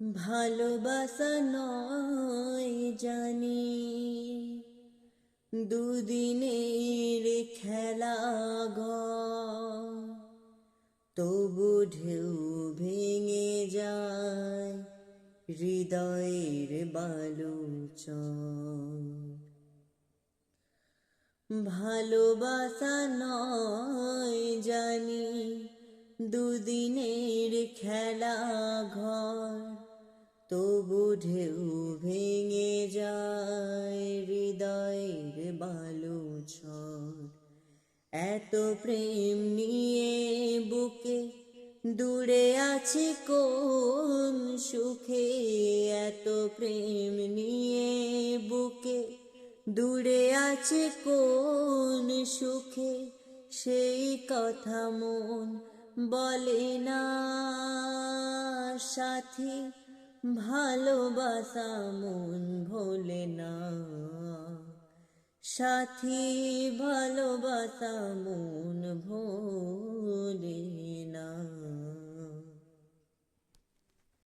ভালোবাসা নয় জানি, দুদিনের খেলা ঘর, তবু ঢেউ ভেঙে যায় হৃদয়ের বালুচর। ভালোবাসা নয় জানি, দুদিনের খেলা ঘর, তবু ঢেউ ভেঙে যায় হৃদয়ের বালুচর। এত প্রেম নিয়ে বুকে দূরে আছি কোন সুখে, এত প্রেম নিয়ে বুকে দূরে আছে কোন সুখে, সেই কথা মন বলে না সাথী, ভালোবাসা মন ভোলে না সাথী, ভালোবাসা মন ভোলে